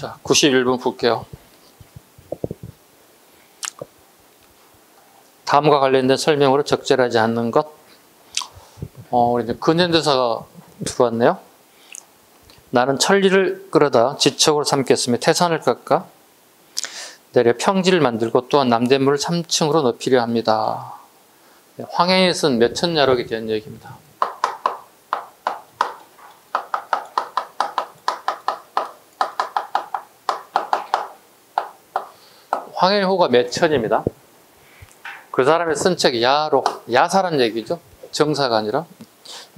자, 91번 볼게요. 다음과 관련된 설명으로 적절하지 않는 것. 우리 이제 근현대사가 들어왔네요. 나는 천리를 끌어다 지척으로 삼겠으며 태산을 깎아 내려 평지를 만들고 또한 남대문을 3층으로 높이려 합니다. 황해에 쓴 몇천야록에 대한 얘기입니다. 황해호가 몇천입니다. 그 사람이 쓴 책이 야록, 야사란 얘기죠. 정사가 아니라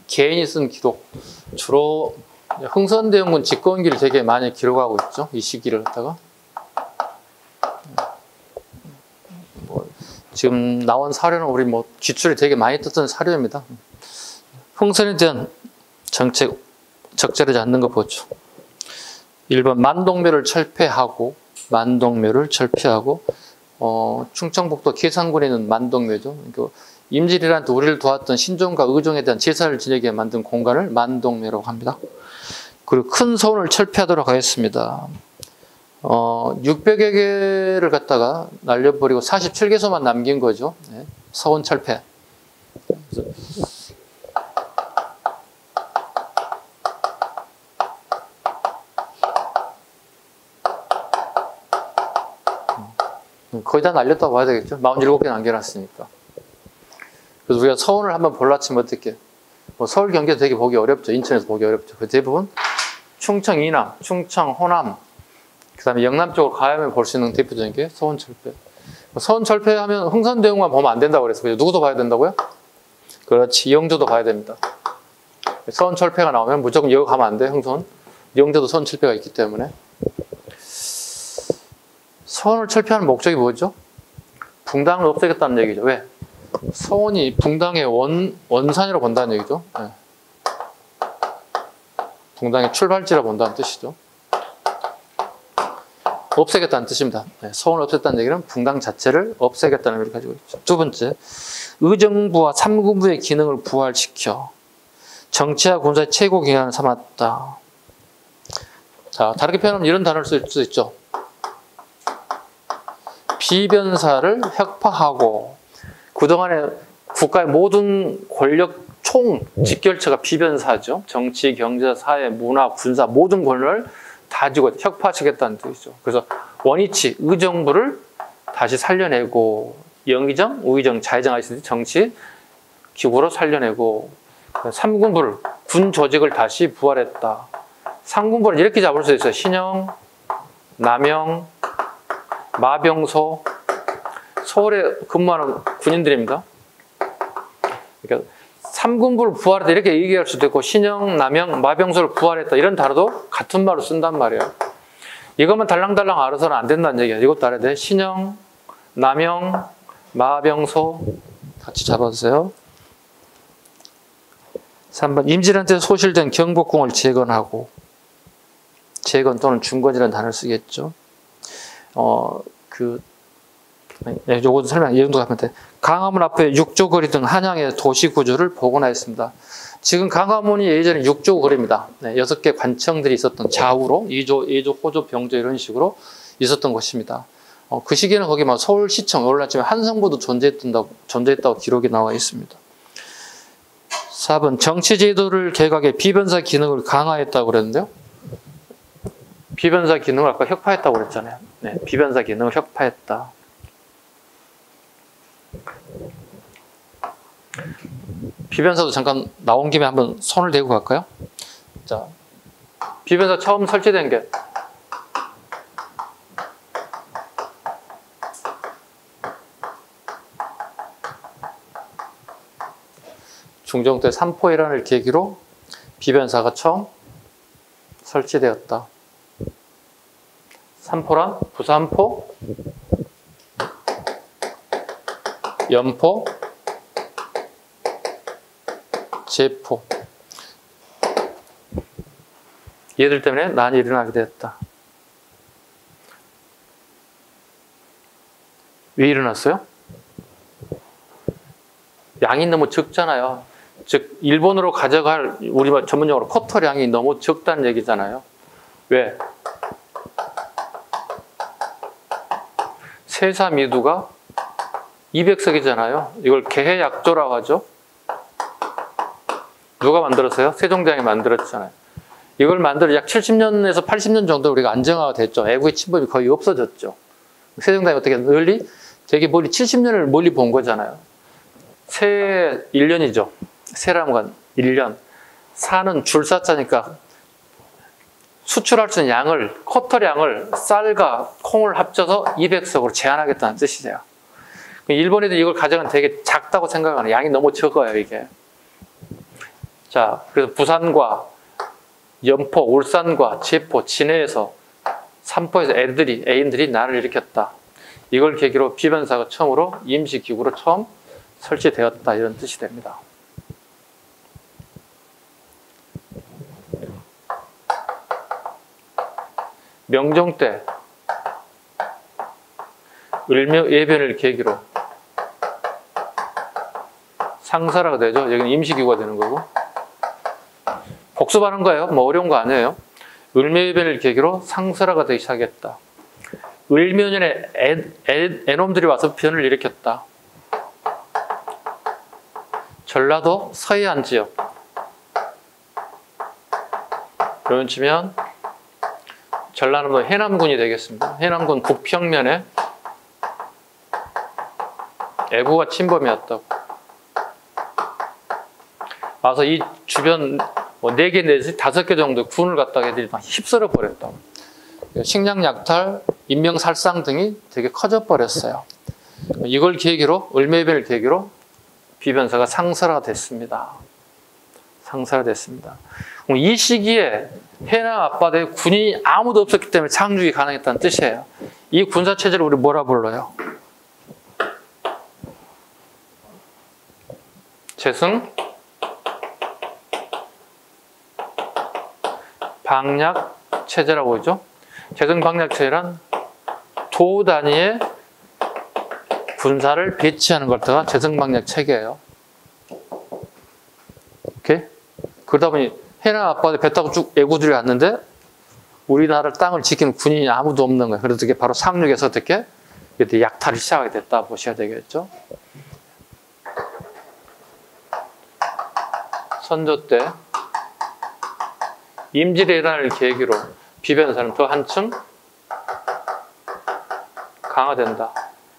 개인이 쓴 기록. 주로 흥선대원군 집권기를 되게 많이 기록하고 있죠. 이 시기를 갖다가. 지금 나온 사료는 우리 기출이 되게 많이 떴던 사료입니다. 흥선에 대한 정책 적절하지 않는 거 보죠. 1번 만동묘를 철폐하고 충청북도 계산군에 있는 만동묘죠. 임질이란 우리를 도왔던 신종과 의종에 대한 제사를 지내게 만든 공간을 만동묘라고 합니다. 그리고 큰 서원을 철폐하도록 하겠습니다. 600여 개를 갖다가 날려버리고 47개소만 남긴 거죠. 네. 서원 철폐. 거의 다 날렸다고 봐야 되겠죠. 47개 남겨놨으니까. 그래서 우리가 서원을 한번 볼라치면 어떻게? 서울, 경기도 되게 보기 어렵죠. 인천에서 보기 어렵죠. 그 대부분 충청 이남, 충청 호남, 그 다음에 영남 쪽으로 가야만 볼 수 있는 대표적인 게 서원 철폐. 서원 철폐하면 흥선대원만 보면 안 된다고 그래서 누구도 봐야 된다고요? 그렇지. 영조도 봐야 됩니다. 서원 철폐가 나오면 무조건 여기 가면 안 돼. 흥선. 영조도 서원 철폐가 있기 때문에. 서원을 철폐하는 목적이 뭐죠? 붕당을 없애겠다는 얘기죠. 왜? 서원이 붕당의 원산이라고 본다는 얘기죠. 네. 붕당의 출발지라고 본다는 뜻이죠. 없애겠다는 뜻입니다. 네. 서원을 없앴다는 얘기는 붕당 자체를 없애겠다는 의미를 가지고 있죠. 두 번째, 의정부와 삼군부의 기능을 부활시켜 정치와 군사의 최고 기관을 삼았다. 자, 다르게 표현하면 이런 단어를 쓸 수 있죠. 비변사를 혁파하고 그동안에 국가의 모든 권력 총 직결체가 비변사죠. 정치, 경제, 사회, 문화, 군사 모든 권력을 다 쥐고 혁파하시겠다는 뜻이죠. 그래서 원위치, 의정부를 다시 살려내고 영의정, 우의정, 자의정 하시듯이 정치 기구로 살려내고 삼군부를 군 조직을 다시 부활했다. 삼군부를 이렇게 잡을 수 있어요. 신영, 남영, 마병소, 서울에 근무하는 군인들입니다. 그러니까 삼군부를 부활했다 이렇게 얘기할 수도 있고 신영, 남영, 마병소를 부활했다 이런 단어도 같은 말로 쓴단 말이에요. 이것만 달랑달랑 알아서는 안 된다는 얘기야. 이것도 알아야 돼. 신영, 남영, 마병소 같이 잡아주세요. 3번 임질한테 소실된 경복궁을 재건하고 재건 또는 중건이라는 단어를 쓰겠죠. 요것도 설명, 이 정도 하면 돼. 강화문 앞에 육조거리 등 한양의 도시구조를 복원하였습니다. 지금 강화문이 예전에 육조거리입니다. 네, 6개 관청들이 있었던 좌우로, 2조, 2조, 호조, 병조 이런 식으로 있었던 것입니다. 그 시기에는 거기 막 서울시청, 오늘날쯤에 한성부도 존재했다고 기록이 나와 있습니다. 4번, 정치제도를 개각해 비변사 기능을 강화했다고 그랬는데요. 비변사 기능을 아까 혁파했다고 그랬잖아요. 네, 비변사 기능을 혁파했다. 비변사도 잠깐 나온 김에 한번 손을 대고 갈까요? 자, 비변사 처음 설치된 게 중종 때 삼포해란을 계기로 비변사가 처음 설치되었다. 삼포란 부산포, 연포, 제포. 얘들 때문에 난이 일어나게 되었다. 왜 일어났어요? 양이 너무 적잖아요. 즉 일본으로 가져갈 우리 전문용어로 코털 양이 너무 적다는 얘기잖아요. 왜? 세사미두가 200석이잖아요. 이걸 개해약조라고 하죠. 누가 만들었어요? 세종대왕이 만들었잖아요. 이걸 만들어 약 70년에서 80년 정도 우리가 안정화가 됐죠. 외국의 침범이 거의 없어졌죠. 세종대왕이 어떻게 멀리? 되게 멀리 70년을 멀리 본 거잖아요. 세 1년이죠. 세라는 건 1년. 사는 줄사자니까 수출할 수 있는 양을, 쿼터량을 쌀과 콩을 합쳐서 200석으로 제한하겠다는 뜻이세요. 일본에도 이걸 가져가면 되게 작다고 생각하는, 양이 너무 적어요, 이게. 자, 그래서 부산과 연포, 울산과 제포, 진해에서 삼포에서 애인들이 난을 일으켰다. 이걸 계기로 비변사가 처음으로 임시기구로 처음 설치되었다. 이런 뜻이 됩니다. 명종 때 을묘예변을 계기로 상사라가 되죠. 여기는 임시기구가 되는 거고. 복습하는 거예요. 뭐 어려운 거 아니에요. 을묘예변을 계기로 상사라가 되기 시작했다. 을묘년에 애놈들이 와서 변을 일으켰다. 전라도 서해안 지역. 그런 치면 전라남도 해남군이 되겠습니다. 해남군 북평면에 애국가 침범이었다고. 와서 이 주변 뭐 4개 내지 5개 정도 군을 갖다가 애들이 막 휩쓸어 버렸다고. 식량 약탈, 인명 살상 등이 되게 커져 버렸어요. 이걸 계기로, 을묘예변을 계기로 비변사가 상사가 됐습니다. 상사가 됐습니다. 이 시기에 해남 앞바다에 군인이 아무도 없었기 때문에 상륙이 가능했다는 뜻이에요. 이 군사체제를 우리 뭐라 불러요? 재승 방략 체제라고 하죠. 재승 방략 체제란 도 단위의 군사를 배치하는 것들가 재승 방략 체계예요. 오케이? 그러다 보니 해남 앞바다에 배 타고 쭉 애구들이 왔는데 우리나라 땅을 지키는 군인이 아무도 없는 거예요. 그래서 이게 바로 상륙에서 어떻게 약탈을 시작하게 됐다 보셔야 되겠죠. 선조 때 임진왜란을 계기로 비변사는 더 한층 강화된다.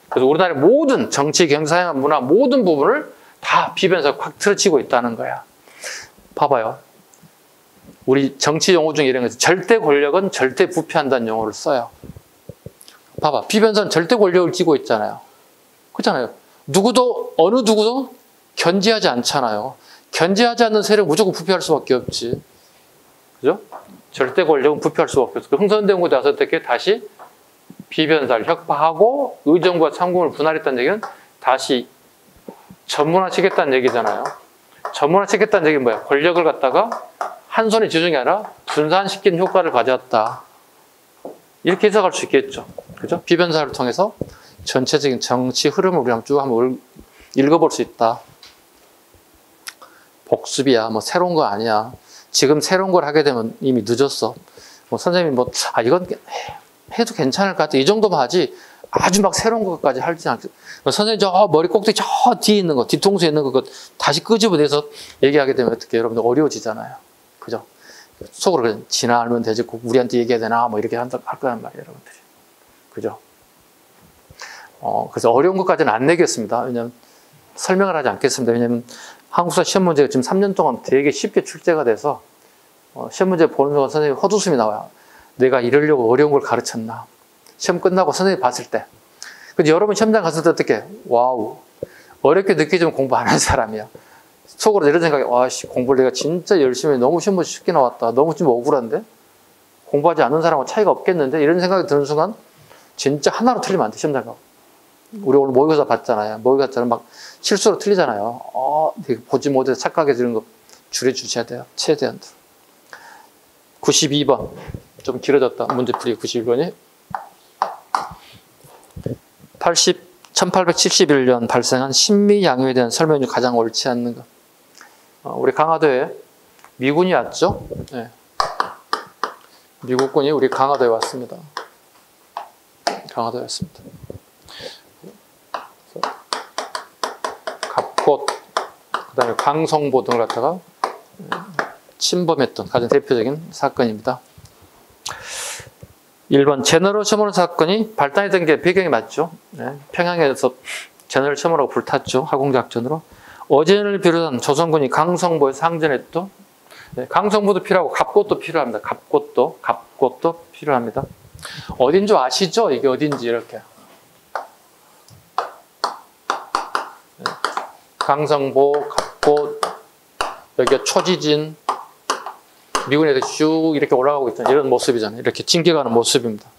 그래서 우리나라의 모든 정치, 경사, 문화 모든 부분을 다 비변사가 확 틀어치고 있다는 거야. 봐봐요. 우리 정치 용어 중에 이런 거 절대 권력은 절대 부패한다는 용어를 써요. 봐봐. 비변사는 절대 권력을 쥐고 있잖아요. 그렇잖아요. 어느 누구도 견제하지 않잖아요. 견제하지 않는 세력 무조건 부패할 수밖에 없지. 그죠? 절대 권력은 부패할 수밖에 없어. 흥선대원군에 와서 어떻게 다시 비변사를 혁파하고 의정부와 참군을 분할했다는 얘기는 다시 전문화시켰다는 얘기잖아요. 전문화시켰다는 얘기는 뭐야? 권력을 갖다가 한 손에 쥐는 게 아니라 분산시키는 효과를 가져왔다. 이렇게 해석할 수 있겠죠. 그죠? 비변사를 통해서 전체적인 정치 흐름을 우리 한번 읽어볼 수 있다. 복습이야. 뭐 새로운 거 아니야. 지금 새로운 걸 하게 되면 이미 늦었어. 뭐 선생님이 이건 해도 괜찮을 것 같아. 이 정도만 하지. 아주 막 새로운 것까지 하지 않고. 선생님 저 머리 꼭대기 저 뒤에 있는 거, 뒤통수에 있는 거 다시 끄집어내서 얘기하게 되면 어떻게 여러분들 어려워지잖아요. 그죠? 속으로 그냥 지나 알면 되지. 꼭 우리한테 얘기해야 되나? 뭐 이렇게 할 거란 말이에요, 여러분들이. 그죠? 그래서 어려운 것까지는 안 내겠습니다. 왜냐면 설명을 하지 않겠습니다. 왜냐면 한국사 시험 문제가 지금 3년 동안 되게 쉽게 출제가 돼서 시험 문제 보는 동안 선생님이 헛웃음이 나와요. 내가 이러려고 어려운 걸 가르쳤나. 시험 끝나고 선생님이 봤을 때. 근데 여러분 시험장 갔을 때 어떻게? 와우. 어렵게 느끼지만 공부 안 한 사람이야. 속으로 이런 생각이, 와씨, 공부를 내가 진짜 열심히 너무 시험 문제 쉽게 나왔다. 너무 좀 억울한데? 공부하지 않는 사람하고 차이가 없겠는데? 이런 생각이 드는 순간 진짜 하나로 틀리면 안 돼, 시험장 가고. 우리 오늘 모의고사 봤잖아요. 모의고사처럼 막 실수로 틀리잖아요. 보지 못해서 착각해지는 거 줄여주셔야 돼요. 최대한. 92번. 좀 길어졌다. 문제풀이 92번이. 1871년 발생한 신미양요에 대한 설명 중 가장 옳지 않는 것. 우리 강화도에 미군이 왔죠. 네. 미국군이 우리 강화도에 왔습니다. 강화도에 왔습니다. 갑곶, 그다음에 강성보 등을 갖다가 침범했던 가장 대표적인 사건입니다. 1번 제너럴 셔먼 사건이 발단했던 게 배경이 맞죠. 네, 평양에서 제너럴 셔먼하고 불탔죠. 화공작전으로. 어제를 비롯한 조선군이 강성보에 상전했던, 네, 강성보도 필요하고 갑곶도 필요합니다. 갑곶도 필요합니다. 어딘 줄 아시죠? 이게 어딘지 이렇게. 네, 강성보, 갑곶, 여기가 초지진, 미군이 쭉 이렇게 올라가고 있잖아요. 이런 모습이잖아요. 이렇게 찡겨가는 모습입니다.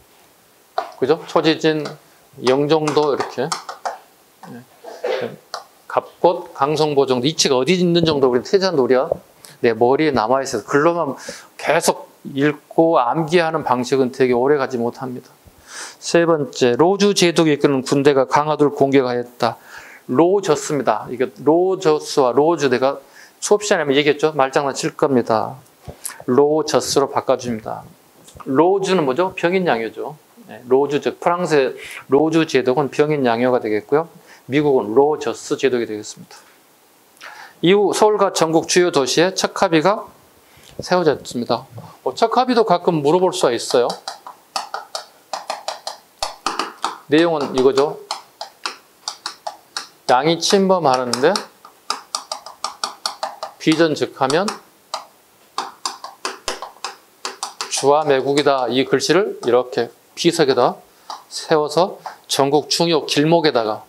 그죠? 초지진, 영종도 이렇게. 갑곶, 강성보 정도, 이치가 어디 있는 정도 우리 태자는 우리가 내 머리에 남아있어서 글로만 계속 읽고 암기하는 방식은 되게 오래 가지 못합니다. 세 번째, 로주 제독이 이끄는 군대가 강화도를 공격하였다. 로저스입니다. 이게 로저스와 로주 내가 수업 시간에 얘기했죠? 말장난 칠 겁니다. 로저스로 바꿔줍니다. 로주는 뭐죠? 병인양요죠. 네, 로주, 즉 프랑스의 로주 제독은 병인양요가 되겠고요. 미국은 로저스 제독이 되겠습니다. 이후 서울과 전국 주요 도시에 척합의가 세워졌습니다. 척합의도 가끔 물어볼 수가 있어요. 내용은 이거죠. 양이 침범하는데 비전즉하면 주와 매국이다. 이 글씨를 이렇게 비석에다 세워서 전국 중요 길목에다가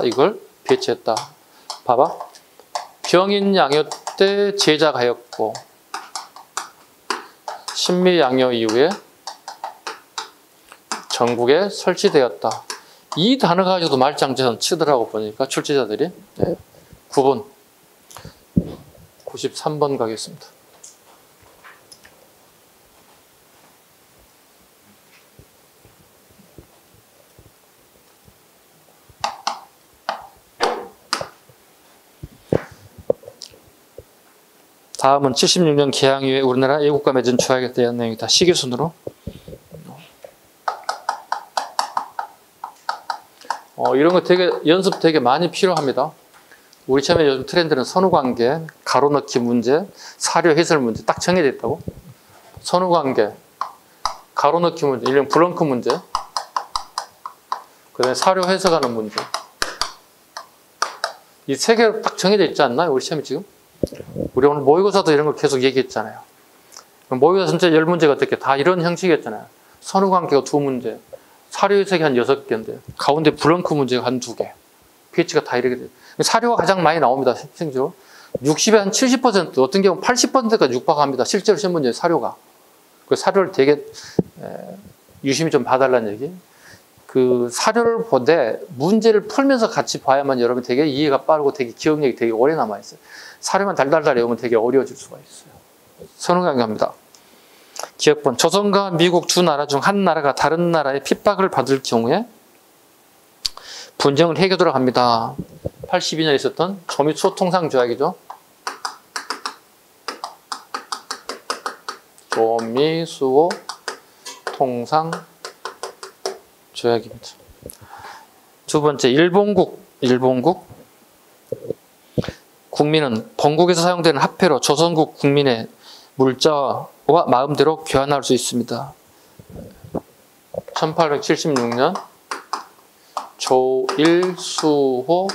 이걸 배치했다. 봐봐. 병인양요 때 제작하였고 신미양요 이후에 전국에 설치되었다. 이 단어 가지고도 말장전 치더라고 보니까 출제자들이. 네. 9번 93번 가겠습니다. 다음은 76년 개항 이후에 우리나라 애국가 맺은 조약에 대한 내용이다. 시기순으로. 이런 거 되게 연습 되게 많이 필요합니다. 우리 처음에 요즘 트렌드는 선후관계, 가로넣기 문제, 사료 해설 문제 딱 정해져 있다고. 선후관계, 가로넣기 문제, 일명 블렁크 문제, 그다음에 사료 해석하는 문제. 이 세 개로 딱 정해져 있지 않나요? 우리 시험이 지금? 우리 오늘 모의고사도 이런 걸 계속 얘기했잖아요. 모의고사 전체 10문제가 어떻게 다 이런 형식이었잖아요. 선후관계가 2문제, 사료 해석이 한 6개인데 가운데 블렁크 문제가 한 2개. pH가 다 이렇게 돼요. 사료가 가장 많이 나옵니다. 실제로 60에 한 70%, 어떤 경우 80%까지 육박합니다. 실제로 시험 문제 사료가. 그 사료를 되게 유심히 좀 봐달라는 얘기. 그 사료를 보되 문제를 풀면서 같이 봐야만 여러분 되게 이해가 빠르고 되게 기억력이 되게 오래 남아있어요. 사료만 달달달 외우면 되게 어려워질 수가 있어요. 선후관계입니다. 기억본. 조선과 미국 두 나라 중 한 나라가 다른 나라의 핍박을 받을 경우에 분쟁을 해결하도록 합니다. 82년에 있었던 조미수호 통상조약이죠. 조미수호 통상조약입니다. 두 번째, 일본국. 국민은 본국에서 사용되는 화폐로 조선국 국민의 물자와 마음대로 교환할 수 있습니다. 1876년 조일수호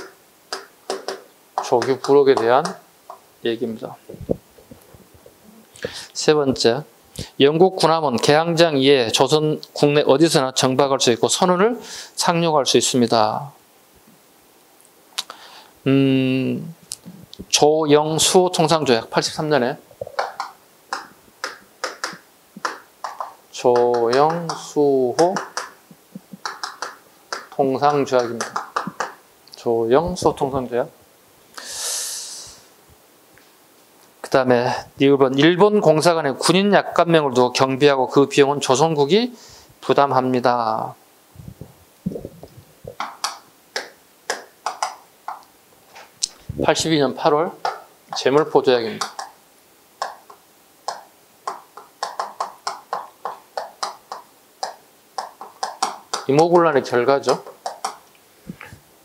조규 부록에 대한 얘기입니다. 세 번째, 영국 군함은 개항장 이에 조선 국내 어디서나 정박할 수 있고 선원을 상륙할 수 있습니다. 조영수호 통상조약 83년에 조영수호 통상조약입니다. 조영수호 통상조약. 그 다음에 일본 공사관에 군인 약관명을 두어 경비하고 그 비용은 조선국이 부담합니다. (82년 8월) 재물포조약입니다. 이모군란의 결과죠.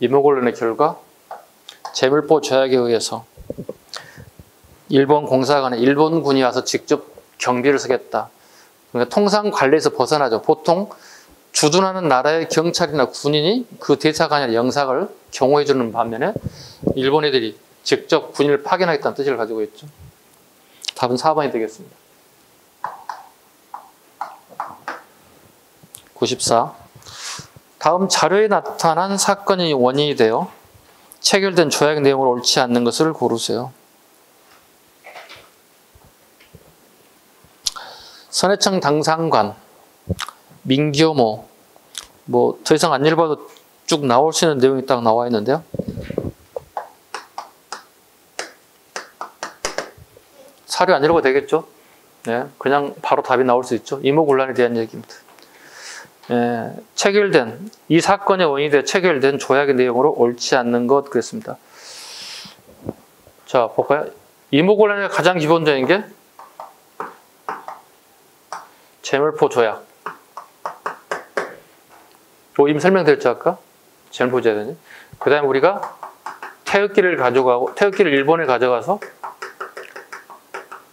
이모곤란의 결과 재물포 조약에 의해서 일본 공사관에 일본군이 와서 직접 경비를 서겠다. 그러니까 통상 관리에서 벗어나죠. 보통 주둔하는 나라의 경찰이나 군인이 그 대사관이나 영사를 경호해 주는 반면에 일본 애들이 직접 군인을 파견하겠다는 뜻을 가지고 있죠. 답은 4번이 되겠습니다. 94. 다음 자료에 나타난 사건이 원인이 되어 체결된 조약 내용을 옳지 않는 것을 고르세요. 선해청 당상관, 민교모, 뭐 더 이상 안 읽어도 쭉 나올 수 있는 내용이 딱 나와 있는데요. 사료 안 읽어도 되겠죠? 네, 그냥 바로 답이 나올 수 있죠. 이모곤란에 대한 얘기입니다. 체결된 이 사건의 원인이 되어 체결된 조약의 내용으로 옳지 않는 것 그랬습니다. 자, 볼까요? 이모곤란의 가장 기본적인 게 재물포 조약. 이미 설명드렸죠 아까? 재물포 조약이니. 그 다음에 우리가 태극기를 가져가고 태극기를 일본에 가져가서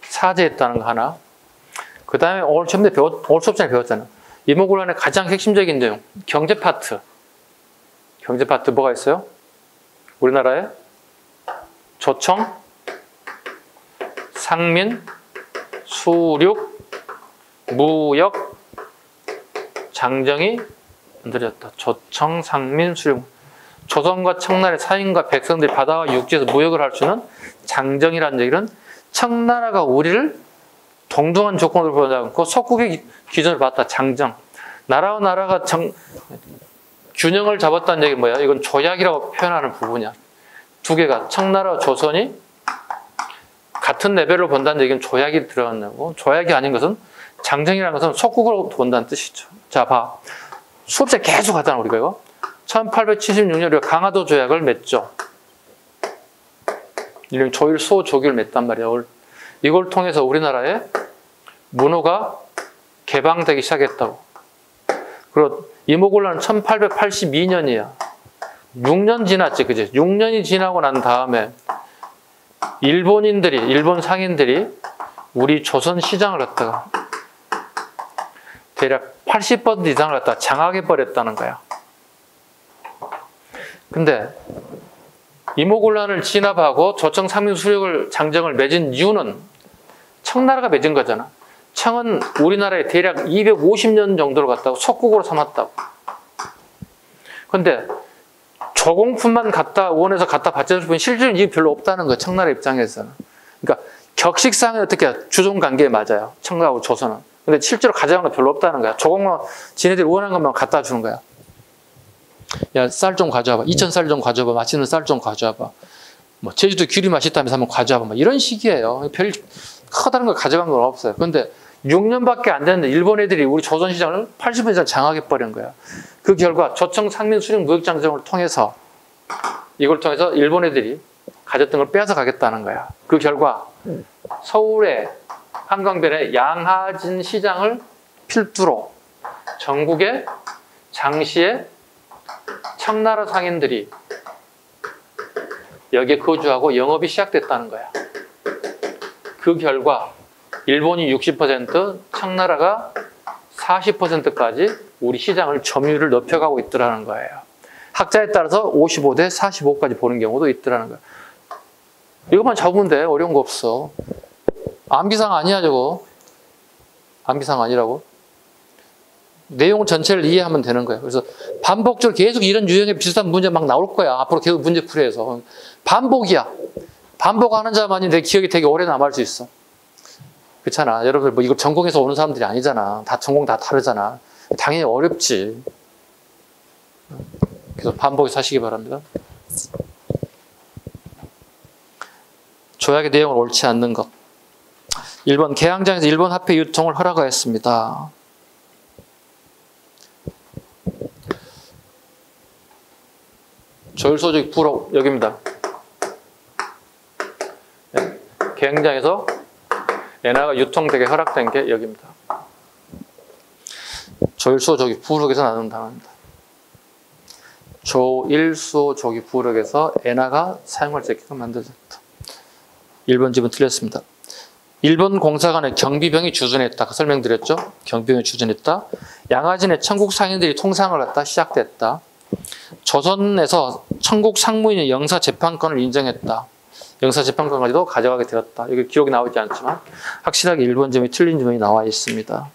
사죄했다는 거 하나. 그 다음에 오늘 처음에 오늘 수업 전에 배웠잖아. 이모곤란의 가장 핵심적인 내용, 경제 파트. 경제 파트 뭐가 있어요? 우리나라에 조청, 상민, 수륙, 무역, 장정이 만들어졌다. 조청, 상민, 수륙. 조선과 청나라의 사인과 백성들이 바다와 육지에서 무역을 할 수 있는 장정이라는 얘기는 청나라가 우리를 동등한 조건으로 보지 않고 속국의 기준을 봤다. 장정. 나라와 나라가 균형을 잡았다는 얘기는 뭐야? 이건 조약이라고 표현하는 부분이야. 두 개가 청나라와 조선이 같은 레벨로 본다는 얘기는 조약이 들어간 거고 조약이 아닌 것은 장정이라는 것은 속국으로 본다는 뜻이죠. 자, 봐. 수업에 계속 하잖아 우리가 이거. 1876년에 우리가 강화도 조약을 맺죠. 이런 조일소 조기를 맺단 말이야. 이걸 통해서 우리나라의 문호가 개방되기 시작했다고. 그리고 이모곤란은 1882년이야. 6년 지났지, 그지? 6년이 지나고 난 다음에 일본 상인들이 우리 조선 시장을 갖다가 대략 80% 이상을 갖다가 장악해버렸다는 거야. 근데 이모곤란을 진압하고 조청 상민 수력을 장정을 맺은 이유는 청나라가 맺은 거잖아. 청은 우리나라에 대략 250년 정도를 갖다가 속국으로 삼았다고. 근데 조공품만 원해서 갖다 받쳐줄 뿐 실질은 이게 별로 없다는 거야. 청나라 입장에서는. 그러니까 격식상은 어떻게 주종 관계에 맞아요. 청나라하고 조선은. 근데 실제로 가져간 거 별로 없다는 거야. 조공만 지네들이 원하는 것만 갖다 주는 거야. 야, 쌀 좀 가져와봐. 2,000쌀 좀 가져와봐. 맛있는 쌀 좀 가져와봐. 뭐 제주도 귤이 맛있다면서 한번 가져와봐. 뭐 이런 식이에요. 별 커다란 걸 가져간 건 없어요. 그런데 6년밖에 안 됐는데 일본 애들이 우리 조선 시장을 80% 이상 장악해버린 거야. 그 결과 조청 상민 수령 무역장정을 통해서 이걸 통해서 일본 애들이 가졌던 걸 빼앗아 가겠다는 거야. 그 결과 서울의 한강변의 양하진 시장을 필두로 전국의 장시의 청나라 상인들이 여기에 거주하고 영업이 시작됐다는 거야. 그 결과 일본이 60%, 청나라가 40%까지 우리 시장을 점유율을 높여가고 있더라는 거예요. 학자에 따라서 55대 45까지 보는 경우도 있더라는 거예요. 이것만 잡으면 돼. 어려운 거 없어. 암기상 아니야 저거. 암기상 아니라고. 내용 전체를 이해하면 되는 거예요. 그래서 반복적으로 계속 이런 유형의 비슷한 문제 막 나올 거야. 앞으로 계속 문제 풀이해서. 반복이야. 반복하는 자만이 내 기억이 되게 오래 남을 수 있어. 그렇잖아. 여러분들 뭐 이걸 전공해서 오는 사람들이 아니잖아. 다 전공 다 다르잖아. 당연히 어렵지. 그래서 반복해서 하시기 바랍니다. 조약의 내용을 옳지 않는 것. 1번 개항장에서 일본 화폐 유통을 허락하였습니다. 조일소득 부록 여기입니다. 개항장에서 엔화가 유통되게 허락된 게 여기입니다. 조일소 저기 부록에서 나눈 단어입니다. 조일수 조기 부력에서 엔화가 사용할 수 있게끔 만들어졌다. 1번 집은 틀렸습니다. 일본 공사관의 경비병이 주둔했다. 그 설명드렸죠? 경비병이 주둔했다. 양화진의 천국 상인들이 통상을 갖다 시작됐다. 조선에서 천국 상무인의 영사재판권을 인정했다. 영사재판권까지도 가져가게 되었다. 여기 기록이 나오지 않지만 확실하게 1번 점이 틀린 점이 나와 있습니다.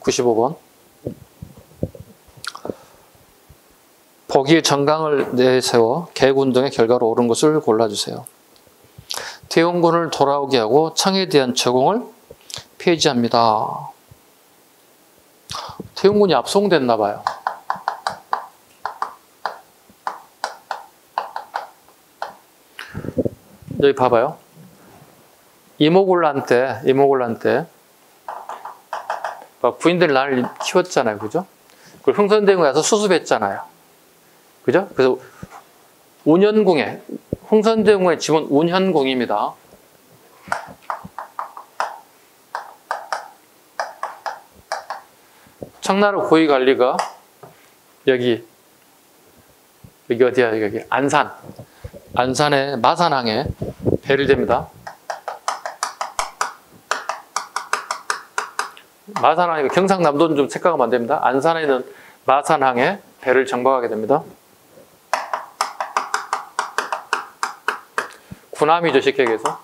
(95번) 보기의 정강을 내세워 개혁운동의 결과로 옳은 것을 골라주세요. 태용군을 돌아오게 하고 청에 대한 제공을 폐지합니다. 태용군이 압송됐나 봐요. 여기 봐봐요. 이모곤란 때 부인들이 나를 키웠잖아요. 그죠? 그리고 흥선대군에 가서 수습했잖아요. 그죠? 그래서 운현궁에, 흥선대군의 집은 운현궁입니다. 청나라 고위관리가 여기 어디야? 여기 안산의 마산항에 배를 댑니다. 마산항이 경상남도는 좀 착각하면 안 됩니다. 안산에 있는 마산항에 배를 정박하게 됩니다. 군함이죠, 쉽게 얘기해서.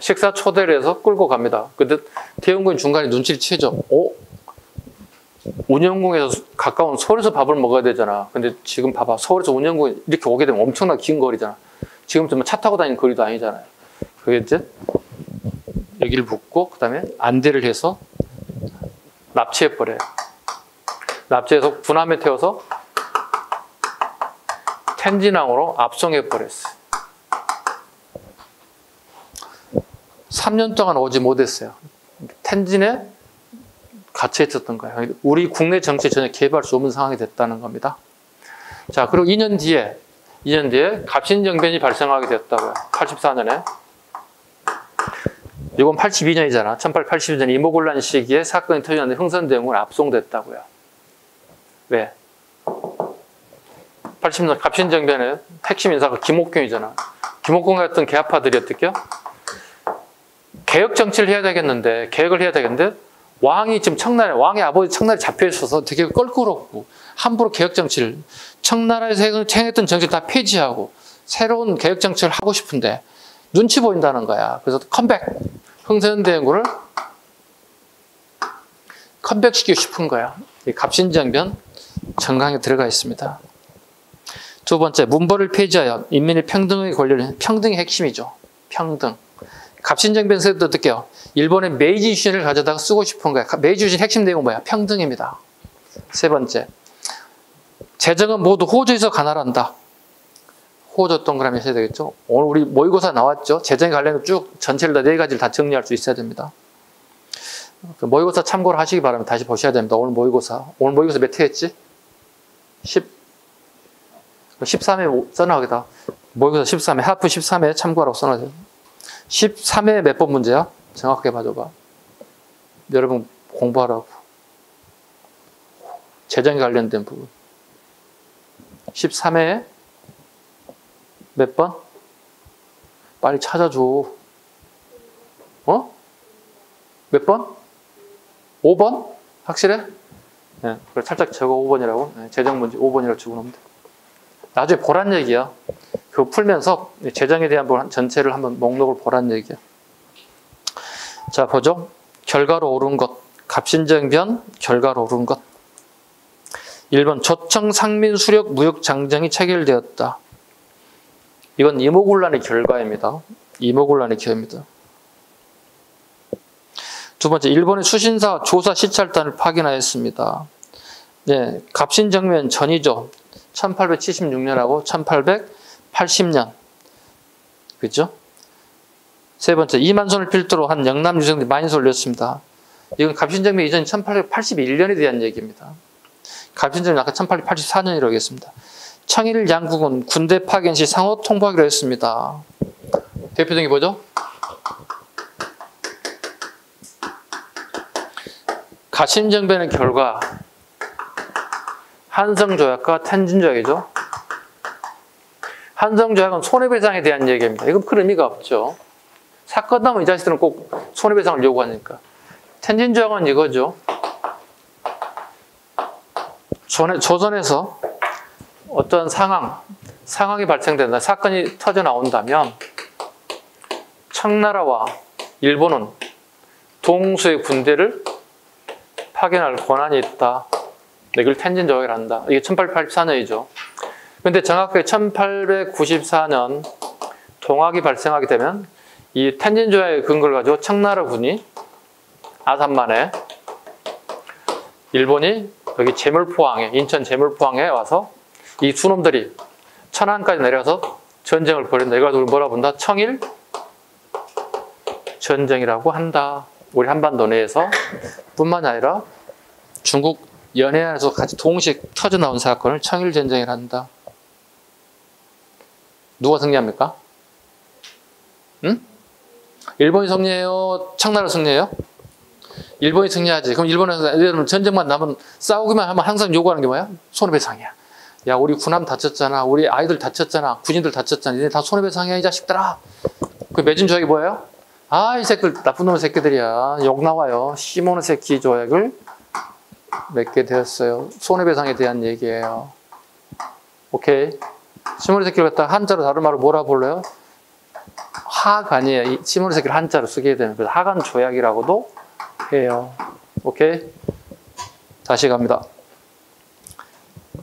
식사 초대를 해서 끌고 갑니다. 근데 태용군이 중간에 눈치를 채죠. 운영궁에서 가까운 서울에서 밥을 먹어야 되잖아. 근데 지금 봐봐. 서울에서 운영궁에 이렇게 오게 되면 엄청나게 긴 거리잖아. 지금 좀 차 타고 다니는 거리도 아니잖아요. 그게 이제 여기를 붙고 그 다음에 안대를 해서 납치해버려요. 납치해서 군함에 태워서 텐진항으로 압송해버렸어요. 3년 동안 오지 못했어요. 텐진에 갇혀 있었던 거예요. 우리 국내 정치에 전혀 개입할 수 없는 상황이 됐다는 겁니다. 자, 그리고 2년 뒤에 갑신정변이 발생하게 됐다고요. 84년에. 이건 82년이잖아. 1882년 이모곤란 시기에 사건이 터졌는데 흥선대원군 압송됐다고요. 왜? 80년 갑신정변의 핵심 인사가 김옥균이잖아. 김옥균 같은 개화파들이 어떻게요? 개혁 정치를 해야 되겠는데, 개혁을 해야 되겠는데, 왕이 지금 왕의 아버지 청나라에 잡혀 있어서 되게 껄끄럽고, 함부로 개혁 정치를, 청나라에서 행했던 정치를 다 폐지하고, 새로운 개혁 정치를 하고 싶은데, 눈치 보인다는 거야. 그래서 흥선대원군을 컴백시키고 싶은 거야. 이 갑신정변 정강에 들어가 있습니다. 두 번째, 문벌을 폐지하여 인민의 평등의 권리를, 평등이 핵심이죠. 평등. 갑신정변 세도 어떻게요? 일본의 메이지 유신을 가져다가 쓰고 싶은 거야. 메이지 유신 핵심 내용은 뭐야? 평등입니다. 세 번째, 재정은 모두 호주에서 관할한다. 호주 동그라미 해야 되겠죠? 오늘 우리 모의고사 나왔죠? 재정에 관련해서 쭉 전체를 다 4가지를 다 정리할 수 있어야 됩니다. 모의고사 참고를 하시기 바랍니다. 다시 보셔야 됩니다. 오늘 모의고사 몇 회 했지? 13회 써놔야겠다. 모의고사 13회, 하프 13회 참고하라고 써놔야 돼요. 13회 몇 번 문제야? 정확하게 봐줘봐. 여러분 공부하라고. 재정에 관련된 부분. 13회 몇 번? 빨리 찾아줘. 몇 번? 5번? 확실해? 네, 그래 살짝 적어 5번이라고. 네, 재정 문제 5번이라고 적어놓으면 돼. 나중에 보란 얘기야. 그거 풀면서 재정에 대한 부분 전체를 한번 목록을 보란 얘기야. 자, 보죠. 결과로 옳은 것. 갑신정변, 결과로 옳은 것. 1번, 조청 상민 수력 무역 장정이 체결되었다. 이건 이모곤란의 결과입니다. 이모곤란의 결과입니다. 두 번째, 일본의 수신사 조사 시찰단을 파견하였습니다. 네, 갑신정변 전이죠. 1876년하고 1880년. 그죠? 세 번째, 이만손을 필두로 한 영남 유생들이 많이 쏠렸습니다. 이건 갑신정변 이전이 1881년에 대한 얘기입니다. 갑신정변이 아까 1884년이라고 했습니다. 청일 양국은 군대 파견 시 상호 통보하기로 했습니다. 대표적인 게 뭐죠? 가심정변의 결과 한성조약과 텐진조약이죠. 한성조약은 손해배상에 대한 얘기입니다. 이건 큰 의미가 없죠. 사건 나면 이 자식들은 꼭 손해배상을 요구하니까. 텐진조약은 이거죠. 조선에서 어떤 상황이 발생된다. 사건이 터져 나온다면 청나라와 일본은 동수의 군대를 파견할 권한이 있다. 이걸 텐진조약이라 한다. 이게 1884년이죠. 근데 정확하게 1894년 동학이 발생하게 되면 이 텐진조약의 근거를 가지고 청나라군이 아산만에 일본이 여기 제물포항에 인천 제물포항에 와서 이 수놈들이 천안까지 내려서 전쟁을 벌인다. 이걸 뭐라 본다? 청일 전쟁이라고 한다. 우리 한반도 내에서 뿐만이 아니라 중국 연해안에서 같이 동시에 터져 나온 사건을 청일 전쟁이라 한다. 누가 승리합니까? 응? 일본이 승리해요? 청나라 승리해요? 일본이 승리하지. 그럼 일본에서 예를 들면 전쟁만 나면 싸우기만 하면 항상 요구하는 게 뭐야? 손해배상이야. 야, 우리 군함 다쳤잖아. 우리 아이들 다쳤잖아. 군인들 다쳤잖아. 얘네 다 손해배상이야, 이 자식들아. 그 맺은 조약이 뭐예요? 아, 이 새끼들 나쁜 놈의 새끼들이야. 욕 나와요. 시모노 새끼 조약을 맺게 되었어요. 손해배상에 대한 얘기예요. 오케이. 시모노 새끼를 갖다 한자로 다른 말로 뭐라 불러요? 하간이에요. 이 시모노 새끼를 한자로 쓰게 되는. 그래서 하간 조약이라고도 해요. 오케이. 다시 갑니다.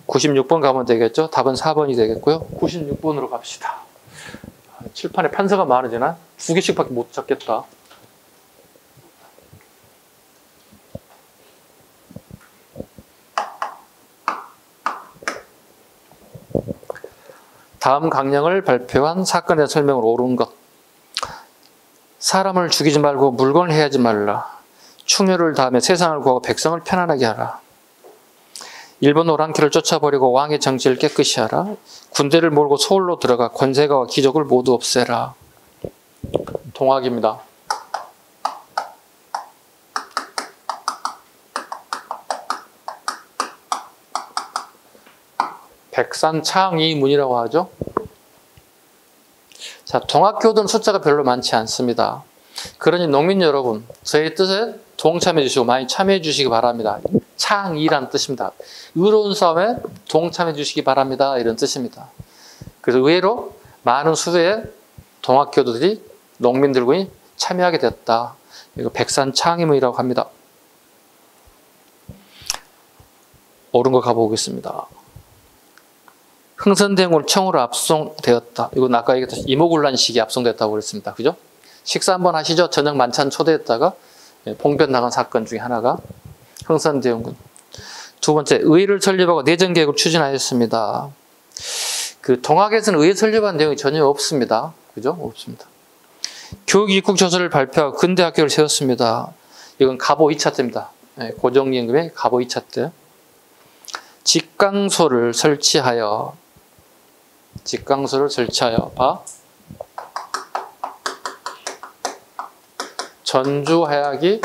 96번 가면 되겠죠? 답은 4번이 되겠고요. 96번으로 갑시다. 칠판에 판서가 많아지나? 2개씩밖에 못 잡겠다. 다음 강령을 발표한 사건에 대한 설명을 옳은 것. 사람을 죽이지 말고 물건을 해하지 말라. 충효를 다하며 세상을 구하고 백성을 편안하게 하라. 일본 오랑캐를 쫓아버리고 왕의 정치를 깨끗이 하라. 군대를 몰고 서울로 들어가 권세가와 귀족을 모두 없애라. 동학입니다. 백산창의문이라고 하죠. 자, 동학교도는 숫자가 별로 많지 않습니다. 그러니 농민 여러분, 저의 뜻에 동참해 주시고 많이 참여해 주시기 바랍니다. 창의란 뜻입니다. 의로운 싸움에 동참해 주시기 바랍니다. 이런 뜻입니다. 그래서 의외로 많은 수의 동학교도들이 농민들군이 참여하게 됐다. 이거 백산창의문이라고 합니다. 옳은 거 가보겠습니다. 흥선대원군 청으로 압송되었다. 이건 아까 얘기했던 이모군란식이 압송됐다고 그랬습니다. 그죠? 식사 한번 하시죠. 저녁 만찬 초대했다가 봉변 나간 사건 중에 하나가 흥선대원군. 두 번째, 의회를 설립하고 내정개혁을 추진하였습니다. 그 동학에서는 의회 설립한 내용이 전혀 없습니다. 그죠? 없습니다. 교육입국조서를 발표하고 근대학교를 세웠습니다. 이건 갑오 2차 때입니다. 고정임금의 갑오 2차 때. 직강소를 설치하여 전주하약이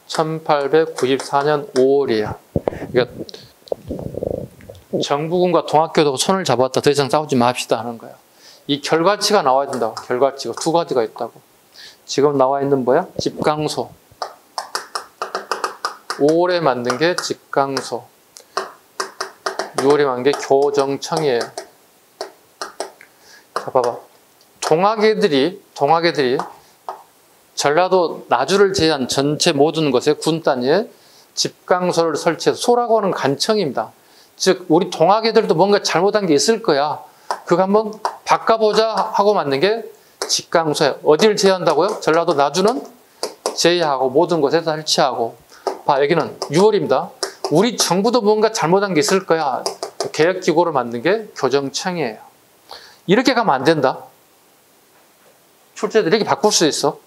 1894년 5월이에요. 그러니까 정부군과 동학교도가 손을 잡았다. 더 이상 싸우지 맙시다 하는 거예요. 이 결과치가 나와야 된다고. 결과치가 두 가지가 있다고. 지금 나와 있는 뭐야? 집강소. 5월에 만든 게 집강소. 6월에 만든 게 교정청이에요. 자, 봐봐. 동학애들이 전라도 나주를 제외한 전체 모든 곳에 군 단위에 집강소를 설치해서 소라고 하는 간청입니다. 즉 우리 동학애들도 뭔가 잘못한 게 있을 거야. 그거 한번 바꿔보자 하고 만든 게 집강소예요. 어디를 제외한다고요? 전라도 나주는 제외하고 모든 곳에 설치하고. 봐, 여기는 6월입니다. 우리 정부도 뭔가 잘못한 게 있을 거야. 개혁기구를 만든 게 교정청이에요. 이렇게 가면 안 된다. 출제들이 이렇게 바꿀 수 있어.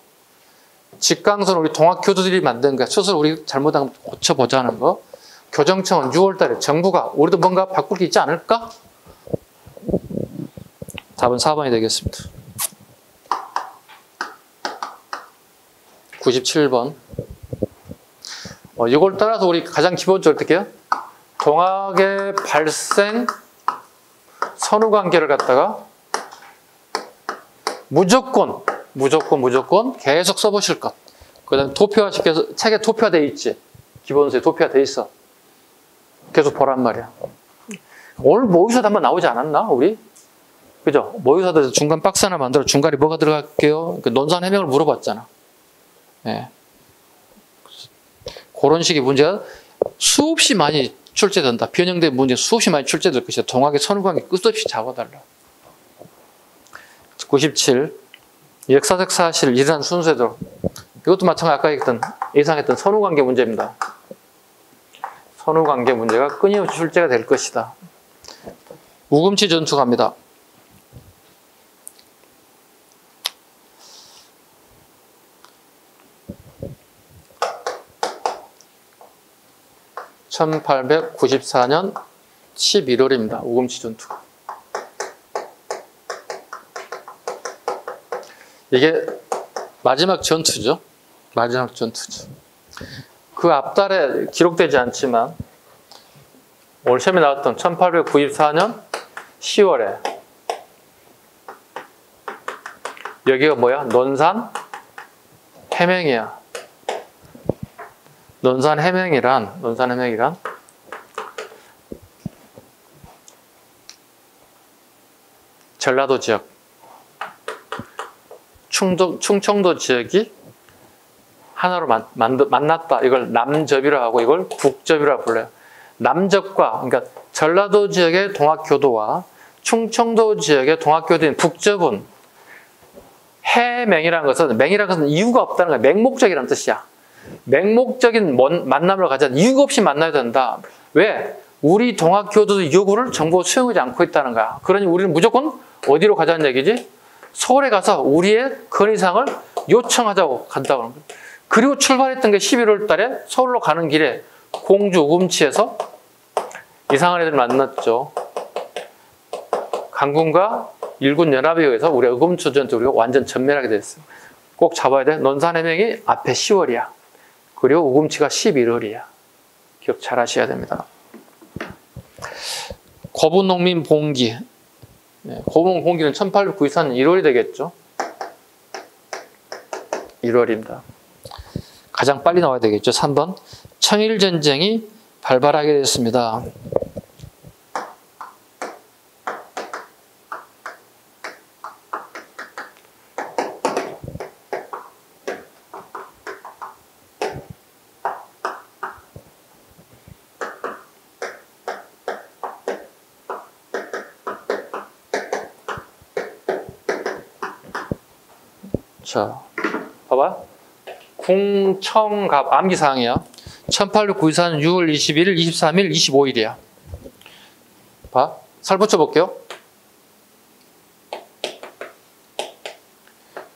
직강소는 우리 동학교도들이 만든 거야. 스스로 우리 잘못한 거 고쳐보자는 거. 교정청은 6월 달에 정부가 우리도 뭔가 바꿀 게 있지 않을까? 답은 4번이 되겠습니다. 97번. 이걸 따라서 우리 가장 기본적으로 어떻게 해요? 동학의 발생 선후관계를 갖다가 무조건 계속 써보실 것. 그 다음에 도표화시켜서 책에 도표화되어 있지. 기본서에 도표화되어 있어. 계속 보란 말이야. 오늘 모의사도 한번 나오지 않았나 우리? 그죠? 모의사도 중간 박스 하나 만들어 중간에 뭐가 들어갈게요? 그 논산 해명을 물어봤잖아. 예. 그런 식의 문제가 수없이 많이 출제된다. 변형된 문제 수없이 많이 출제될 것이다. 동학의 선후관계 끝없이 잡아달라. 97. 역사적 사실을 일어난 순서대로. 이것도 마찬가지 아까 얘기했던 예상했던 선후관계 문제입니다. 선후관계 문제가 끊임없이 출제가 될 것이다. 우금치 전투 갑니다. (1894년 11월입니다) 우금치 전투. 이게 마지막 전투죠. 마지막 전투죠. 그 앞달에 기록되지 않지만 올 시험에 나왔던 1894년 10월에 여기가 뭐야? 논산 해명이야. 논산 해명이란 전라도 지역, 충청도 지역이 하나로 만났다. 이걸 남접이라고 하고 이걸 북접이라고 불러요. 남접과, 그러니까 전라도 지역의 동학교도와 충청도 지역의 동학교도인 북접은 해맹이라는 것은, 맹이라는 것은 이유가 없다는 거야. 맹목적이라는 뜻이야. 맹목적인 만남을 가진 이유가 없이 만나야 된다. 왜? 우리 동학교도 요구를 정부가 수용하지 않고 있다는 거야. 그러니 우리는 무조건 어디로 가자는 얘기지? 서울에 가서 우리의 건의사항을 요청하자고 간다고 하는 거야. 그리고 출발했던 게 11월 달에 서울로 가는 길에 공주 우금치에서 이상한 애들 만났죠. 강군과 일군 연합에 의해서 우리가 우금치 전투 우리가 완전 전멸하게 됐어요. 꼭 잡아야 돼. 논산해명이 앞에 10월이야. 그리고 우금치가 11월이야. 기억 잘 하셔야 됩니다. 고분농민 봉기. 고분 봉기는 1894년 1월이 되겠죠. 1월입니다. 가장 빨리 나와야 되겠죠. 3번. 청일전쟁이 발발하게 됐습니다. 자, 봐봐. 궁청갑 암기사항이야. 1894년 6월 21일, 23일, 25일이야. 봐. 살 붙여볼게요.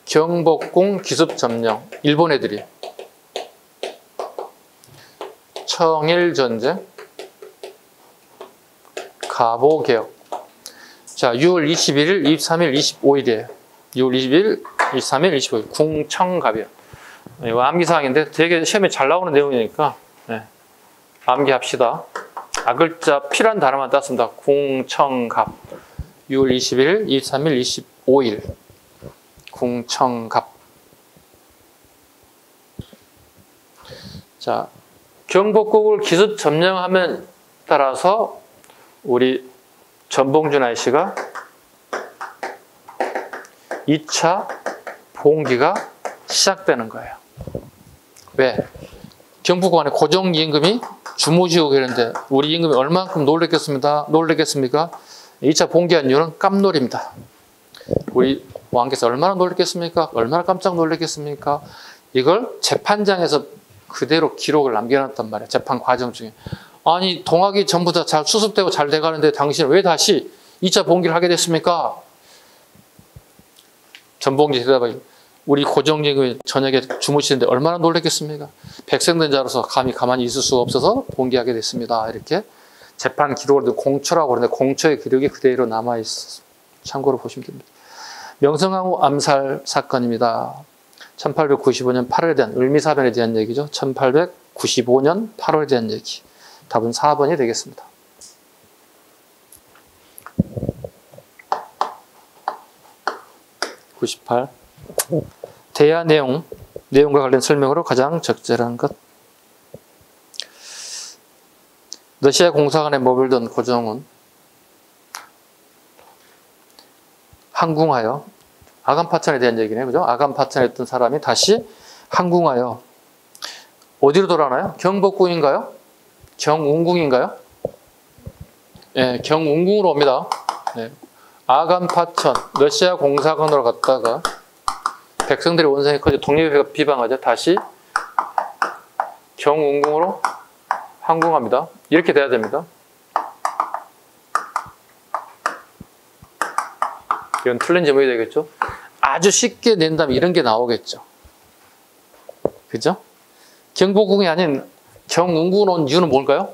경복궁 기습점령. 일본 애들이. 청일전쟁. 가보개혁. 자, 6월 21일, 23일, 25일이에요. 6월 21일, 23일, 25일. 궁청갑이요. 이거 암기사항인데 되게 시험에 잘 나오는 내용이니까 암기합시다. 아글자 P란 단어만 땄습니다. 궁청갑. 6월 21일, 23일, 25일. 궁청갑. 자, 경복궁을 기습 점령함에 따라서 우리 전봉준 아이씨가 2차 봉기가 시작되는 거예요. 왜? 경복궁 안에 고정임금이 주무시고 계는데 우리 임금이 얼만큼 놀랬겠습니까? 2차 봉기한 이유는 깜놀입니다. 우리 왕께서 얼마나 놀랬겠습니까? 얼마나 깜짝 놀랬겠습니까? 이걸 재판장에서 그대로 기록을 남겨놨단 말이에요. 재판 과정 중에. 아니 동학이 전부 다 잘 수습되고 잘 돼가는데 당신은 왜 다시 2차 봉기를 하게 됐습니까? 전봉기 대답하기 우리 고정임금이 저녁에 주무시는데 얼마나 놀랬겠습니까? 백성된 자로서 감히 가만히 있을 수가 없어서 봉기하게 됐습니다. 이렇게 재판 기록을 공초라고 그러는데 공초의 기록이 그대로 남아있어서 참고로 보시면 됩니다. 명성황후 암살 사건입니다. 1895년 8월에 대한 을미사변에 대한 얘기죠. 1895년 8월에 대한 얘기. 답은 4번이 되겠습니다. (98) 대야 내용과 관련 설명으로 가장 적절한 것. 러시아 공사관에 머물던 고종은 항궁하여, 아간파천에 대한 얘기네요. 그죠? 아간파천에 있던 사람이 다시 항궁하여 어디로 돌아가나요? 경복궁인가요? 경운궁인가요? 네, 경운궁으로 옵니다. 네. 아간파천, 러시아 공사관으로 갔다가 백성들이 원성이 커져 독립을 비방하자 다시 경운궁으로 항궁합니다. 이렇게 돼야 됩니다. 이건 틀린 제목이 되겠죠? 아주 쉽게 낸다면 이런 게 나오겠죠. 그죠? 경복궁이 아닌 경운궁으로 온 이유는 뭘까요?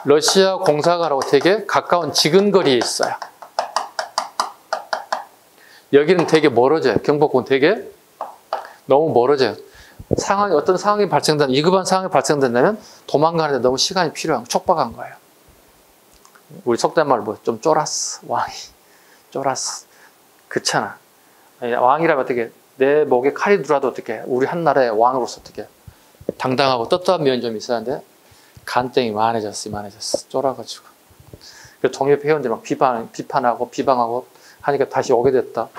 러시아 공사관하고 되게 가까운 지근거리에 있어요. 여기는 되게 멀어져요. 경복궁은 되게 너무 멀어져요. 어떤 상황이 발생된다면, 위급한 상황이 발생된다면 도망가는데 너무 시간이 필요한, 촉박한 거예요. 우리 속된 말로 뭐 좀 쫄았어. 왕이 쫄았어. 그렇잖아. 왕이라면 어떻게, 내 목에 칼이 들어와도 어떻게, 우리 한나라의 왕으로서 어떻게 당당하고 떳떳한 면이 좀 있어야 하는데 간땡이 만해졌어. 쫄아가지고. 그래서 독립 회원들이 막 비판하고 비방하고 하니까 다시 오게 됐다.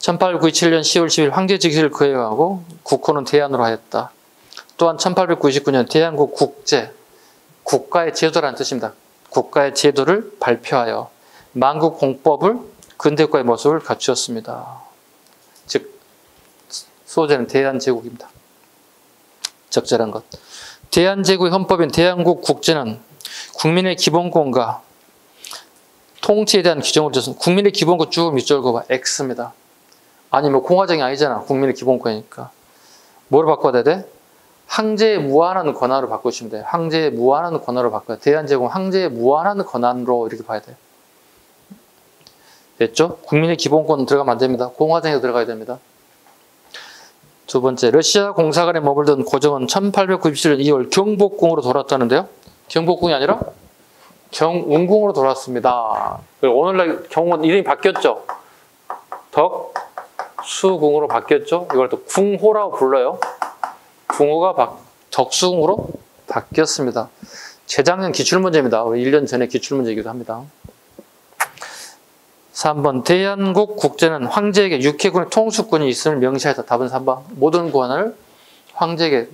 1897년 10월 10일 황제 즉위를 거행하고 국호는 대안으로 하였다. 또한 1899년 대한국 국제, 국가의 제도라는 뜻입니다. 국가의 제도를 발표하여 만국 공법을 근대국가의 모습을 갖추었습니다. 즉 소재는 대한제국입니다. 적절한 것. 대한제국의 헌법인 대한국 국제는 국민의 기본권과 통치에 대한 규정을 줬습니다. 국민의 기본권 쭉 밑줄 그어봐. X입니다. 아니 뭐 공화정이 아니잖아. 국민의 기본권이니까. 뭐로 바꿔야 돼? 황제의 무한한 권한으로 바꾸시면 돼요. 황제의 무한한 권한으로 바꿔야 돼요. 대한제국은 황제의 무한한 권한으로 이렇게 봐야 돼요. 됐죠? 국민의 기본권 들어가면 안 됩니다. 공화정에 들어가야 됩니다. 두 번째, 러시아 공사관에 머물던 고종은 1897년 2월 경복궁으로 돌아왔다는데요. 경복궁이 아니라 경운궁으로 돌아왔습니다. 오늘날 경운 이름이 바뀌었죠. 덕수궁으로 바뀌었죠. 이걸 또 궁호라고 불러요. 궁호가 덕수궁으로 바뀌었습니다. 재작년 기출문제입니다. 1년 전에 기출문제이기도 합니다. 3번 대한국 국제는 황제에게 육해군의 통수권이 있음을 명시하였다. 답은 3번. 모든 권한을 황제에게.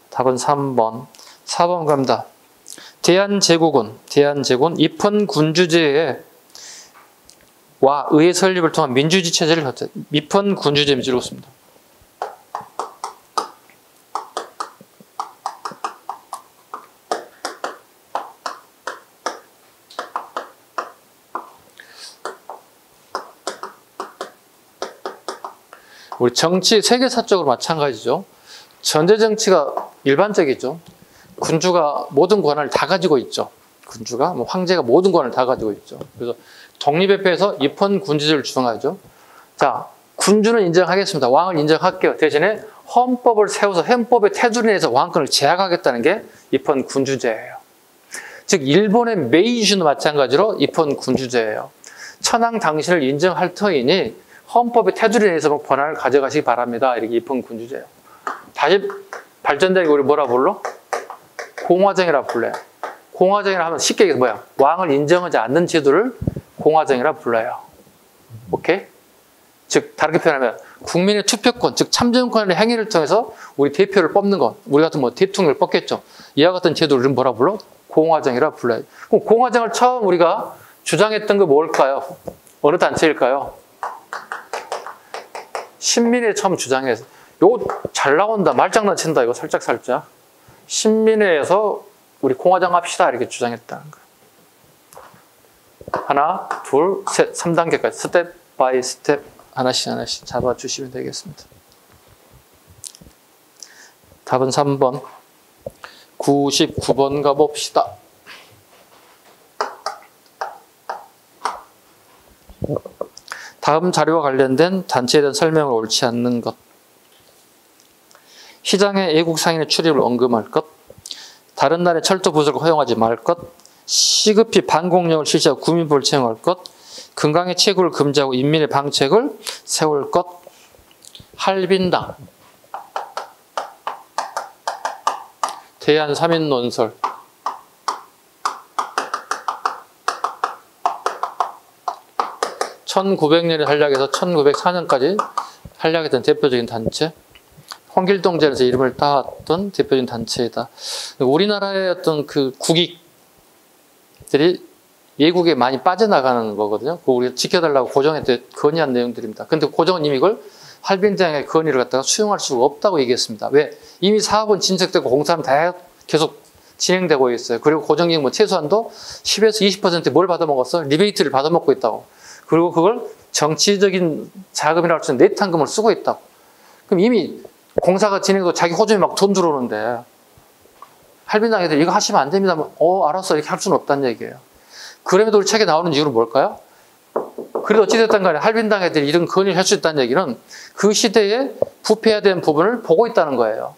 답은 3번. 4번 갑니다. 대한제국은 입헌군주제와 의회 설립을 통한 민주주의 체제를 갖췄다. 입헌군주제 민주를 갖습니다. 우리 정치 세계사적으로 마찬가지죠. 전제 정치가 일반적이죠. 군주가 모든 권한을 다 가지고 있죠. 군주가 황제가 모든 권한을 다 가지고 있죠. 그래서 독립협회에서 입헌군주제를 주장하죠. 자, 군주는 인정하겠습니다. 왕을 인정할게요. 대신에 헌법을 세워서 헌법의 테두리 내에서 왕권을 제약하겠다는 게 입헌군주제예요. 즉 일본의 메이주도 마찬가지로 입헌군주제예요. 천황 당신을 인정할 터이니 헌법의 테두리 내에서 권한을 가져가시기 바랍니다. 이렇게 입헌군주제예요. 다시 발전되게 우리 뭐라 불러? 공화정이라 불러요. 공화정이라 하면 쉽게 얘기해서 뭐야? 왕을 인정하지 않는 제도를 공화정이라 불러요. 오케이? 즉 다르게 표현하면 국민의 투표권, 즉 참정권의 행위를 통해서 우리 대표를 뽑는 것, 우리 같은 뭐 대통령을 뽑겠죠. 이와 같은 제도를 뭐라 불러? 공화정이라 불러요. 그럼 공화정을 처음 우리가 주장했던 게 뭘까요? 어느 단체일까요? 신민회 처음 주장해서 요거 잘 나온다, 말장난 친다, 이거 살짝 신민회에서 우리 공화정 합시다 이렇게 주장했다는 거예요. 하나, 둘, 셋, 3단계까지 스텝 바이 스텝 하나씩 잡아주시면 되겠습니다. 답은 3번. 99번 가봅시다. 다음 자료와 관련된 단체에 대한 설명을 옳지 않는 것. 시장에 애국 상인의 출입을 언급할 것. 다른 나라의 철도 부서를 허용하지 말 것. 시급히 반공령을 실시하고 구민부를 채용할 것. 금강의 채굴을 금지하고 인민의 방책을 세울 것. 할빈당. 대한 3인 논설. (1900년에) 한략에서 1904년까지 한략했던 대표적인 단체. 홍길동전에서 이름을 따왔던 대표적인 단체이다. 우리나라의 어떤 그 국익들이 예국에 많이 빠져나가는 거거든요. 그거 우리가 지켜달라고 고정에 건의한 내용들입니다. 근데 고정은 이미 이걸 할빈당의 건의를 갖다가 수용할 수가 없다고 얘기했습니다. 왜? 이미 사업은 진척되고 공사는 다 계속 진행되고 있어요. 그리고 고정이익 뭐 최소한도 10에서 20% 뭘 받아먹었어? 리베이트를 받아먹고 있다고. 그리고 그걸 정치적인 자금이라고 할 수 있는 내탕금을 쓰고 있다고. 그럼 이미 공사가 진행되고 자기 호주에 막 돈 들어오는데 할빈당 애들 이거 하시면 안 됩니다. 알았어. 이렇게 할 수는 없다는 얘기예요. 그럼에도 우리 책에 나오는 이유는 뭘까요? 그래도 어찌됐든 간에 할빈당 애들이 이런 건의를 할 수 있다는 얘기는 그 시대에 부패해야 되는 부분을 보고 있다는 거예요.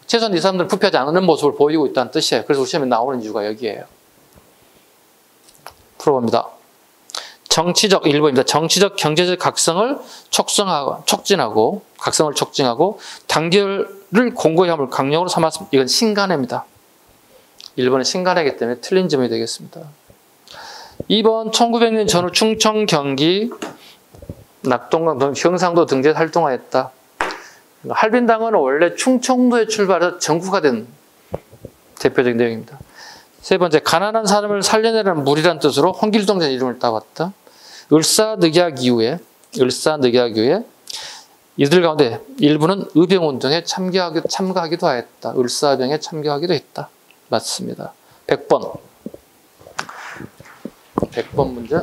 최소한 이 사람들은 부패하지 않는 모습을 보이고 있다는 뜻이에요. 그래서 우리 시험에 나오는 이유가 여기에요. 풀어봅니다. 정치적 1번입니다. 정치적 경제적 각성을 촉진하고 각성을 촉진하고 단결을 공고히 함을 강령으로 삼았습니다. 이건 신간해입니다. 1번은 신간해이기 때문에 틀린 점이 되겠습니다. 2번 1900년 전후 충청, 경기, 낙동강 등 경상도 등지에 활동하였다. 할빈당은 원래 충청도에 출발해서 전국화된 대표적인 내용입니다. 세 번째, 가난한 사람을 살려내라는 무리란 뜻으로 홍길동전 이름을 따왔다. 을사늑약 이후에 이들 가운데 일부는 의병운동에 참가하기도 하였다. 을사병에 참가하기도 했다. 맞습니다. 100번 문제.